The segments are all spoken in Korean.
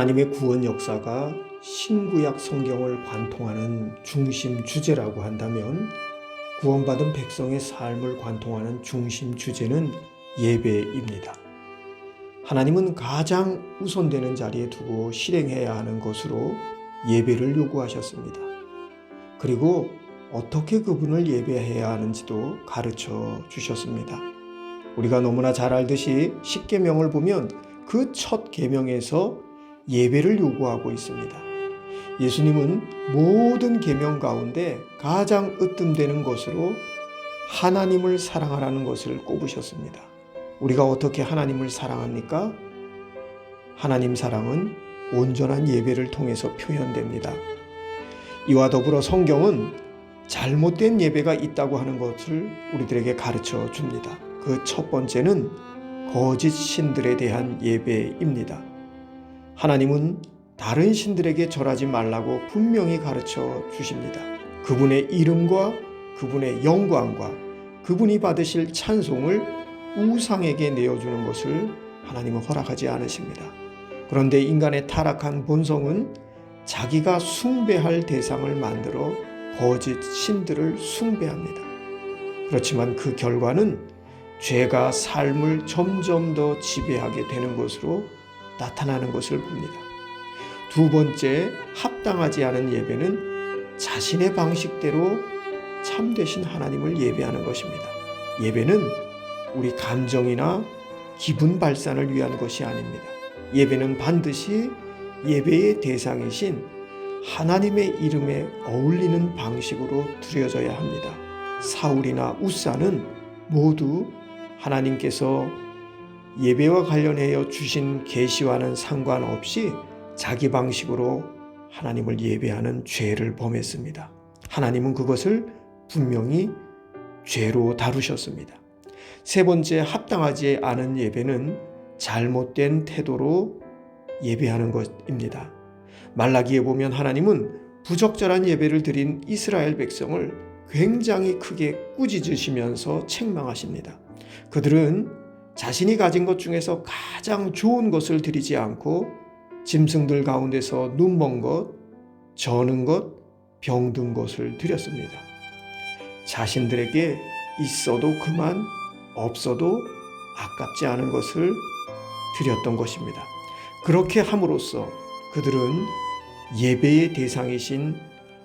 하나님의 구원 역사가 신구약 성경을 관통하는 중심 주제라고 한다면 구원받은 백성의 삶을 관통하는 중심 주제는 예배입니다. 하나님은 가장 우선되는 자리에 두고 실행해야 하는 것으로 예배를 요구하셨습니다. 그리고 어떻게 그분을 예배해야 하는지도 가르쳐 주셨습니다. 우리가 너무나 잘 알듯이 십계명을 보면 그 첫 계명에서 예배를 요구하고 있습니다. 예수님은 모든 계명 가운데 가장 으뜸되는 것으로 하나님을 사랑하라는 것을 꼽으셨습니다. 우리가 어떻게 하나님을 사랑합니까? 하나님 사랑은 온전한 예배를 통해서 표현됩니다. 이와 더불어 성경은 잘못된 예배가 있다고 하는 것을 우리들에게 가르쳐 줍니다. 그 첫 번째는 거짓 신들에 대한 예배입니다. 하나님은 다른 신들에게 절하지 말라고 분명히 가르쳐 주십니다. 그분의 이름과 그분의 영광과 그분이 받으실 찬송을 우상에게 내어주는 것을 하나님은 허락하지 않으십니다. 그런데 인간의 타락한 본성은 자기가 숭배할 대상을 만들어 거짓 신들을 숭배합니다. 그렇지만 그 결과는 죄가 삶을 점점 더 지배하게 되는 것으로 나타나는 것을 봅니다. 두 번째, 합당하지 않은 예배는 자신의 방식대로 참되신 하나님을 예배하는 것입니다. 예배는 우리 감정이나 기분 발산을 위한 것이 아닙니다. 예배는 반드시 예배의 대상이신 하나님의 이름에 어울리는 방식으로 드려져야 합니다. 사울이나 우사는 모두 하나님께서 예배와 관련하여 주신 계시와는 상관없이 자기 방식으로 하나님을 예배하는 죄를 범했습니다. 하나님은 그것을 분명히 죄로 다루셨습니다. 세 번째, 합당하지 않은 예배는 잘못된 태도로 예배하는 것입니다. 말라기에 보면 하나님은 부적절한 예배를 드린 이스라엘 백성을 굉장히 크게 꾸짖으시면서 책망하십니다. 그들은 자신이 가진 것 중에서 가장 좋은 것을 드리지 않고 짐승들 가운데서 눈먼 것, 저는 것, 병든 것을 드렸습니다. 자신들에게 있어도 그만, 없어도 아깝지 않은 것을 드렸던 것입니다. 그렇게 함으로써 그들은 예배의 대상이신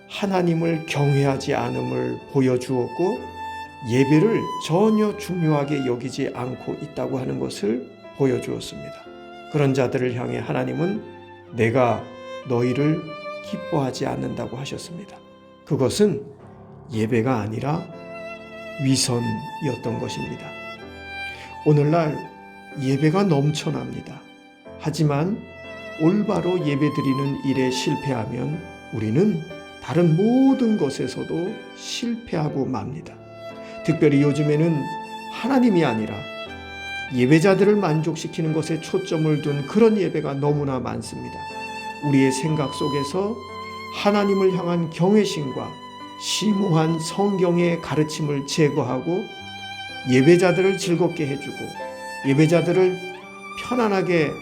하나님을 경외하지 않음을 보여주었고 예배를 전혀 중요하게 여기지 않고 있다고 하는 것을 보여주었습니다. 그런 자들을 향해 하나님은 내가 너희를 기뻐하지 않는다고 하셨습니다. 그것은 예배가 아니라 위선이었던 것입니다. 오늘날 예배가 넘쳐납니다. 하지만 올바로 예배드리는 일에 실패하면 우리는 다른 모든 것에서도 실패하고 맙니다. 특별히 요즘에는 하나님이 아니라 예배자들을 만족시키는 것에 초점을 둔 그런 예배가 너무나 많습니다. 우리의 생각 속에서 하나님을 향한 경외심과 심오한 성경의 가르침을 제거하고 예배자들을 즐겁게 해주고 예배자들을 편안하게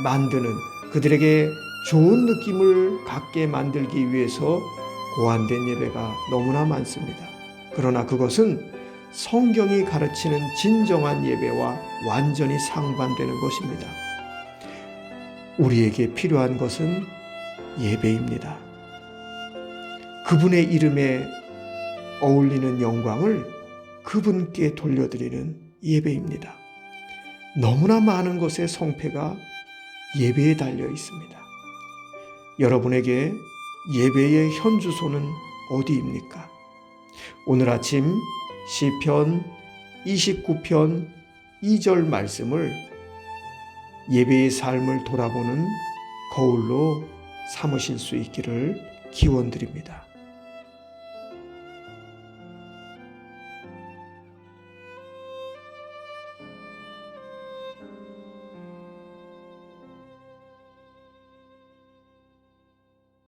만드는 그들에게 좋은 느낌을 갖게 만들기 위해서 고안된 예배가 너무나 많습니다. 그러나 그것은 성경이 가르치는 진정한 예배와 완전히 상반되는 것입니다. 우리에게 필요한 것은 예배입니다. 그분의 이름에 어울리는 영광을 그분께 돌려드리는 예배입니다. 너무나 많은 것의 성패가 예배에 달려 있습니다. 여러분에게 예배의 현주소는 어디입니까? 오늘 아침 시편 29편 2절 말씀을 예배의 삶을 돌아보는 거울로 삼으실 수 있기를 기원드립니다.